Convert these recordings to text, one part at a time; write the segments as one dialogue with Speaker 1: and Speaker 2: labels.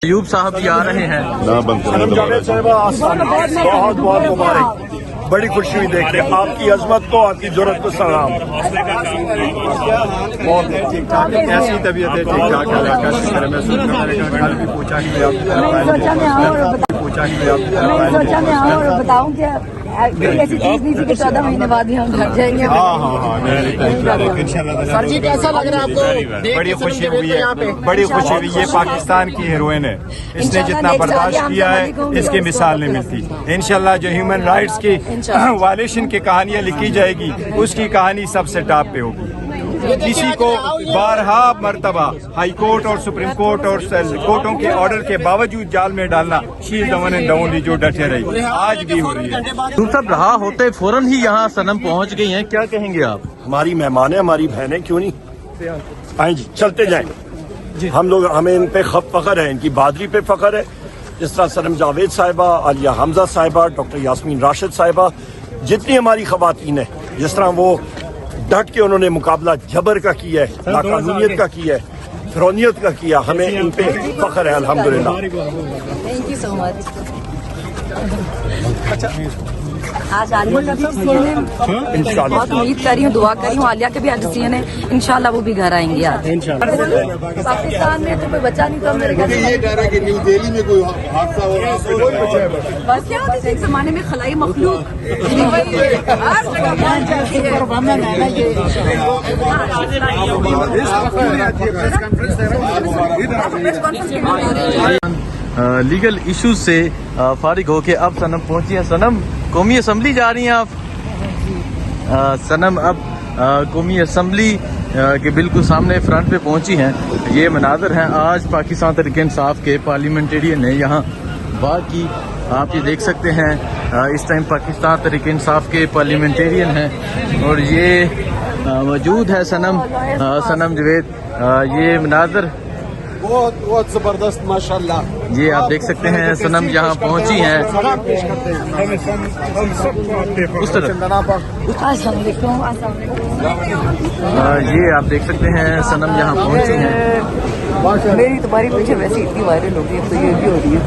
Speaker 1: ایوب صاحب بھی آ رہے ہیں.
Speaker 2: جاوید صاحبہ بہت بہت مبارک. بڑی خوشی ہوئی دیکھ کے آپ کی عظمت کو، آپ کی جرأت کو سلام.
Speaker 3: ٹھیک ٹھاک ہے. کیسی طبیعت ہے؟ ٹھیک ٹھاک ہے. کل بھی پوچھا کہ
Speaker 4: بتاؤں کیا ایسی چیز نہیں تھی کہ 14 مہینے بعد ہی ہم گھر جائیں گے.
Speaker 3: سر جی کیسا لگ رہا ہے آپ کو؟ بڑی خوشی ہوئی ہے، بڑی خوشی ہوئی. یہ پاکستان کی ہیروئن ہے. اس نے جتنا برداشت کیا ہے اس کی مثال نہیں ملتی. انشاءاللہ جو ہیومن رائٹس کی وائلیشن کی کہانیاں لکھی جائے گی اس کی کہانی سب سے ٹاپ پہ ہوگی. کسی کو بارہا مرتبہ ہائی کورٹ اور سپریم کورٹ اور کورٹوں کے آرڈر کے باوجود جال میں ڈالنا شی از دی ون اینڈ اونلی جو ڈٹے رہی آج بھی ہو رہی ہے.
Speaker 1: صاحب رہا ہوتے فوراً ہی یہاں صنم پہنچ گئی ہیں، کیا کہیں گے آپ؟
Speaker 2: ہماری مہمان ہیں، ہماری بہنیں، کیوں نہیں آئیں جی چلتے جائیں. ہم لوگ ہمیں ان پہ فخر ہے، ان کی بہادری پہ فخر ہے. جس طرح سنم جاوید صاحبہ، عالیہ حمزہ صاحبہ، ڈاکٹر یاسمین راشد صاحبہ، جتنی ہماری خواتین ہیں جس طرح وہ ڈٹ کے انہوں نے مقابلہ جبر کا کیا ہے، لاقانونیت کا کیا ہے، فرونیت کا کیا، ہمیں ان پہ فخر ہے الحمدللہ.
Speaker 4: تھینک یو سو مچ. آج عالیہ کا بھی ڈیسیژن ہے. بہت امید کر رہی ہوں، دعا کر رہی ہوں عالیہ کے بھی آج ڈیسیژن ہے. انشاءاللہ وہ بھی گھر آئیں گی آج. پاکستان میں تو کوئی بچہ نہیں تو میرے گھر
Speaker 5: یہ ڈر ہے کہ نیو دہلی میں کوئی حادثہ ہو رہا ہے.
Speaker 4: بس کیا ہوتا ہے ایک زمانے میں خلائی مخلوق
Speaker 1: لیگل ایشوز سے فارغ ہو کے اب صنم پہنچی ہیں. صنم قومی اسمبلی جا رہی ہیں آپ؟ صنم اب قومی اسمبلی کے بالکل سامنے فرنٹ پہ پہنچی ہیں. یہ مناظر ہیں آج پاکستان تحریک انصاف کے پارلیمنٹیرین نے یہاں بات کی. آپ یہ دیکھ سکتے ہیں اس ٹائم پاکستان تحریک انصاف کے پارلیمنٹیرین ہیں اور یہ موجود ہے صنم جاوید. یہ مناظر
Speaker 5: بہت زبردست ماشاءاللہ.
Speaker 1: یہ آپ دیکھ سکتے ہیں صنم یہاں پہنچی ہیں. اس طرف یہ آپ دیکھ سکتے ہیں صنم یہاں پہنچی ہیں.
Speaker 4: میری تمہاری پیچھے ویسے اتنی وائرل ہو گئی ہے تو یہ بھی ہو رہی ہے.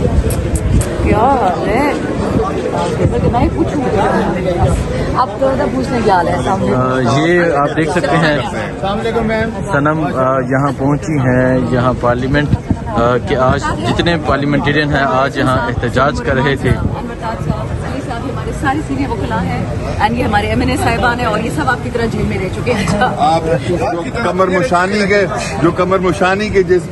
Speaker 4: کیا حال ہے؟ نہیں پوچھوں آپ تو پوچھنے کیا حال ہے سامنے.
Speaker 1: یہ آپ دیکھ سکتے ہیں صنم یہاں پہنچی ہیں. یہاں پارلیمنٹ کے آج جتنے پارلیمنٹیرین ہیں آج یہاں احتجاج کر رہے تھے.
Speaker 4: ہمارے ساری سیریے وکلا ہیں اینڈ یہ ہمارے ایم این اے صاحبان ہیں اور یہ سب آپ کی طرح جیل میں رہ چکے ہیں.
Speaker 5: آپ جو کمر مشانی کے جس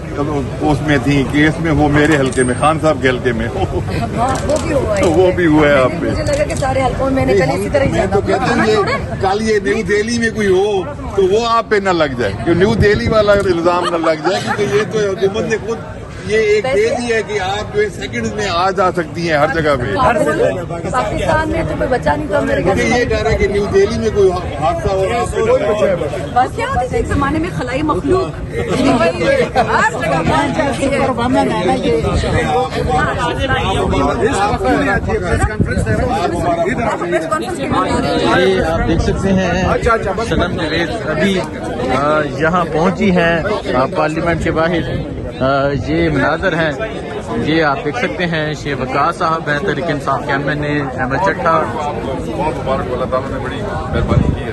Speaker 5: اس میں تھی کیس میں وہ میرے حلقے میں، خان صاحب کے حلقے میں وہ بھی ہوا ہے آپ پہ.
Speaker 4: مجھے لگا کہ سارے حلقوں میں نے کل اسی طرح ہی
Speaker 5: تو کہتے ہیں کل یہ نیو دہلی میں کوئی ہو تو وہ آپ پہ نہ لگ جائے، کہ نیو دہلی والا الزام نہ لگ جائے، کیونکہ یہ تو حکومت نے خود یہ ایک دے دی ہے کہ آپ جو سیکنڈ میں آ جا سکتی ہیں ہر جگہ پہ.
Speaker 4: پاکستان میں تو کوئی بچہ نہیں تو میرے گھر
Speaker 5: یہ ڈر ہے کہ نیو دہلی میں کوئی حادثہ ہو رہا ہے.
Speaker 4: بس کیا ہوتا ہے ایک زمانے میں خلائی مخلوق
Speaker 1: یہ آپ دیکھ سکتے ہیں صنم جاوید ابھی یہاں پہنچی ہیں پارلیمنٹ کے باہر. یہ مناظر ہیں. یہ آپ دیکھ سکتے ہیں شیخ وقاص صاحب ہیں تحریک انصاف کے ایم این اے احمد چٹھا.
Speaker 6: بہت مبارک. اللہ تعالیٰ نے بڑی مہربانی کی ہے،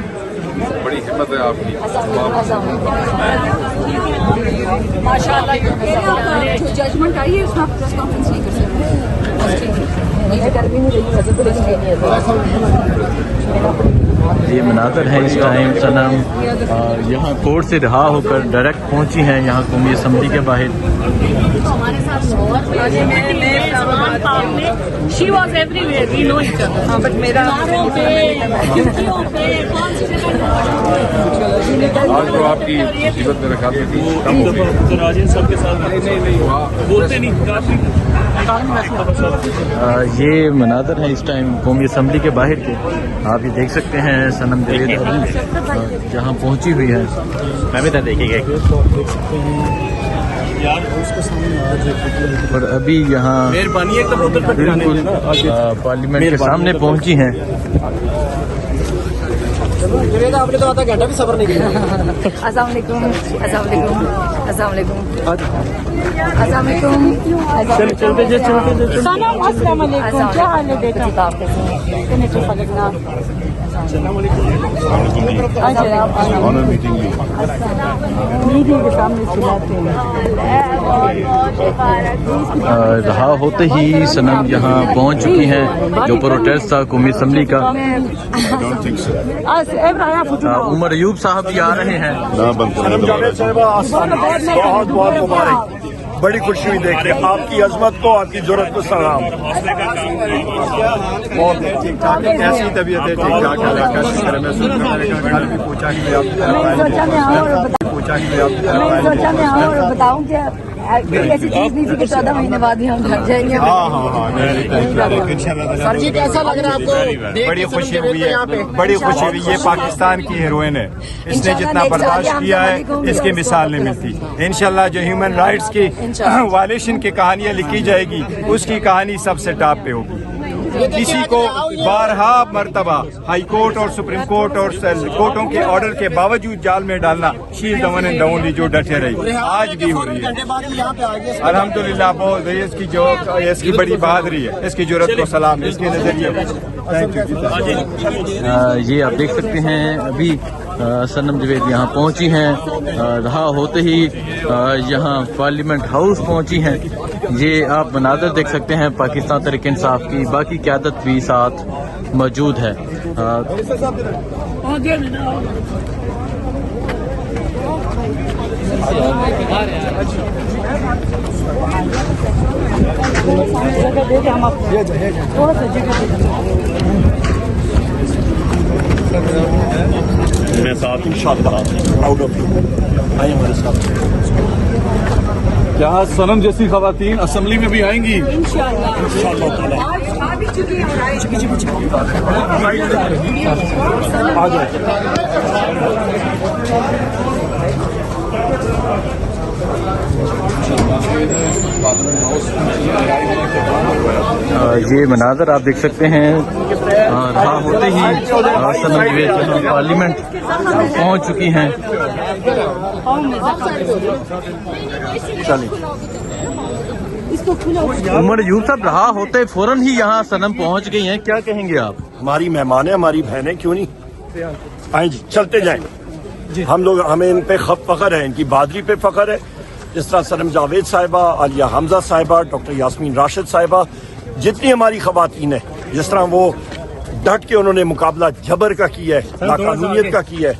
Speaker 6: بڑی ہمت ہے آپ کی.
Speaker 4: ججمنٹ آئی ہے اس میں آپ پریس کانفرنس نہیں کر سکتے.
Speaker 1: یہ مناظر ہے اس ٹائم. صنم یہاں کورٹ سے رہا ہو کر ڈائریکٹ پہنچی ہیں یہاں قومی اسمبلی کے باہر.
Speaker 4: ہمارے ساتھ she was everywhere we know each other but میرا
Speaker 6: آج تو آپ کی مصیبت میرے خیال میں تھی کم ہو گئی.
Speaker 1: یہ مناظر ہیں اس ٹائم قومی اسمبلی کے باہر کے. آپ یہ دیکھ سکتے ہیں صنم جاوید جہاں پہنچی ہوئی ہے. میں بھی دیکھیں گے اور ابھی یہاں بالکل پارلیمنٹ کے سامنے پہنچی ہیں.
Speaker 7: آپ نے تو آدھا گھنٹہ بھی صبر نہیں کیا.
Speaker 4: السلام علیکم. السلام علیکم. السلام علیکم. السلام علیکم.
Speaker 8: سلام السلام علیکم. کیا حال ہے بیٹا؟
Speaker 1: رہا ہوتے ہی صنم یہاں پہنچ چکی ہیں. جو پروٹیسٹ تھا قومی اسمبلی کا, عمر ایوب صاحب بھی آ رہے ہیں.
Speaker 2: سنم جاوید صاحبہ بہت بہت مبارک. بڑی خوشی ہوئی دیکھ کے آپ کی عظمت کو, آپ کی ضرورت کو سلام.
Speaker 3: بہت ٹھیک ٹھاک ہے. کیسی طبیعت ہے؟ ٹھیک ٹھاک ہے, اللہ کا شکر ہے. میں سوچ رہا تھا کل بھی پوچھا کہ آپ
Speaker 4: بتاؤں کہ ایسی چیز نہیں تھی کہ 14 مہینے بعد ہی ہم گھر جائیں گے.
Speaker 7: سر جی کیسا لگ رہا ہے آپ کو؟
Speaker 3: بڑی خوشی ہوئی ہے, بڑی خوشی ہوئی. یہ پاکستان کی ہیروئن ہے. اس نے جتنا برداشت کیا ہے اس کی مثال نہیں ملتی. انشاءاللہ جو ہیومن رائٹس کی وائلیشن کی کہانیاں لکھی جائے گی اس کی کہانی سب سے ٹاپ پہ ہوگی. کسی کو بارہا مرتبہ ہائی کورٹ اور سپریم کورٹ اور کورٹوں کے آرڈر کے باوجود جال میں ڈالنا شیل ڈون اینڈ ڈاؤنلی جو ڈٹے رہی آج بھی ہو رہی ہے. الحمدللہ بہت اس کی جو اس کی بڑی بہادری ہے, اس کی جرأت کو سلام ہے, اس کے نظریے.
Speaker 1: یہ آپ دیکھ سکتے ہیں ابھی صنم جاوید یہاں پہنچی ہیں. رہا ہوتے ہی یہاں پارلیمنٹ ہاؤس پہنچی ہیں. یہ آپ مناظر دیکھ سکتے ہیں پاکستان تحریک انصاف کی. باقی قیادت بھی ساتھ موجود ہے.
Speaker 2: میں ساتھ انشاءاللہ پراؤڈ آف یو. آئیے ہمارے ساتھ.
Speaker 5: کیا صنم جیسی خواتین اسمبلی میں بھی آئیں گی؟
Speaker 2: آ جائیں.
Speaker 1: یہ مناظر آپ دیکھ سکتے ہیں. رہا ہوتے ہی صنم جاوید یہاں پارلیمنٹ پہنچ چکی ہیں. عمر ایوب صاحب, رہا ہوتے فوراً ہی یہاں صنم پہنچ گئی ہیں, کیا کہیں گے آپ؟
Speaker 2: ہماری مہمان ہے, ہماری بہنیں, کیوں نہیں آئیں جی, چلتے جائیں. ہم لوگ, ہمیں ان پہ فخر ہے, ان کی بہادری پہ فخر ہے. جس طرح سنم جاوید صاحبہ, عالیہ حمزہ صاحبہ, ڈاکٹر یاسمین راشد صاحبہ, جتنی ہماری خواتین ہیں, جس طرح وہ ڈٹ کے انہوں نے مقابلہ جبر کا کیا ہے, لاقانونیت کا کیا ہے,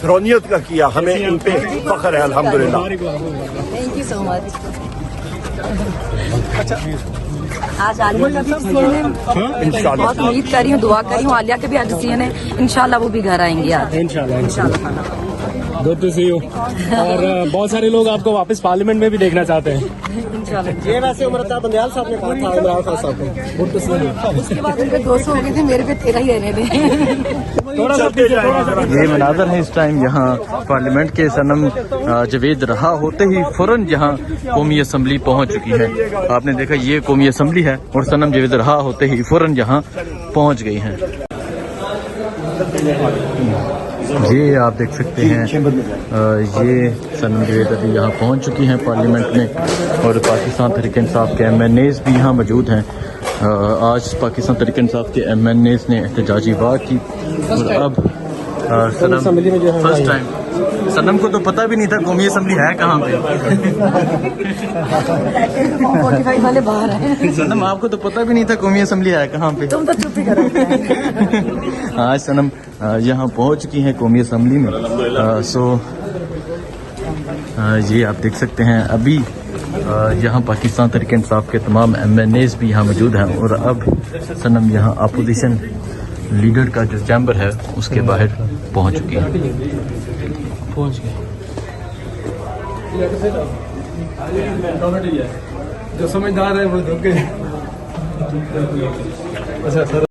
Speaker 2: فرونیت کا کیا, ہمیں ان پہ فخر ہے الحمدللہ.
Speaker 4: تھینک یو سو مچ. آج عالیہ کا بھی سین ہے. بہت امید کر رہی ہوں, دعا کر رہی ہوں عالیہ کے بھی آج سین ہے. انشاءاللہ وہ بھی گھر آئیں گے آج انشاءاللہ.
Speaker 7: Good to see you. اور بہت سارے لوگ آپ کو واپس پارلیمنٹ میں بھی دیکھنا چاہتے ہیں. یہ ویسے عمرتا بندیال صاحب نے کہا تھا عمران خان صاحب کو. Good to see you.
Speaker 4: اس کے بعد ان کے 200 ہو گئے تھے, میرے پہ 13 ہی رہنے دیں.
Speaker 1: یہ مناظر ہے اس ٹائم یہاں پارلیمنٹ کے. صنم جاوید رہا ہوتے ہی فوراً یہاں قومی اسمبلی پہنچ چکی ہے. آپ نے دیکھا یہ قومی اسمبلی ہے اور صنم جاوید رہا ہوتے ہی فوراً یہاں پہنچ گئی ہیں. یہ آپ دیکھ سکتے ہیں یہ صنم جاوید ابھی یہاں پہنچ چکی ہیں پارلیمنٹ میں, اور پاکستان تحریک انصاف کے MNAs بھی یہاں موجود ہیں. آج پاکستان تحریک انصاف کے MNAs نے احتجاجی وار کی, اور اب صنم فرسٹ ٹائم. صنم کو تو پتہ بھی نہیں تھا قومی اسمبلی ہے کہاں پہ.
Speaker 4: والے باہر ہیں.
Speaker 1: صنم آپ کو تو پتہ بھی نہیں تھا قومی اسمبلی ہے کہاں پہ.
Speaker 4: تم تو چپ ہی کرو.
Speaker 1: آج صنم یہاں پہنچ چکی ہیں قومی اسمبلی میں. یہ آپ دیکھ سکتے ہیں ابھی یہاں پاکستان تحریک انصاف کے تمام MNAs بھی یہاں موجود ہیں, اور اب صنم یہاں اپوزیشن لیڈر کا جو چیمبر ہے اس کے باہر پہنچ چکی ہے.
Speaker 7: جو سمجھدار ہے وہ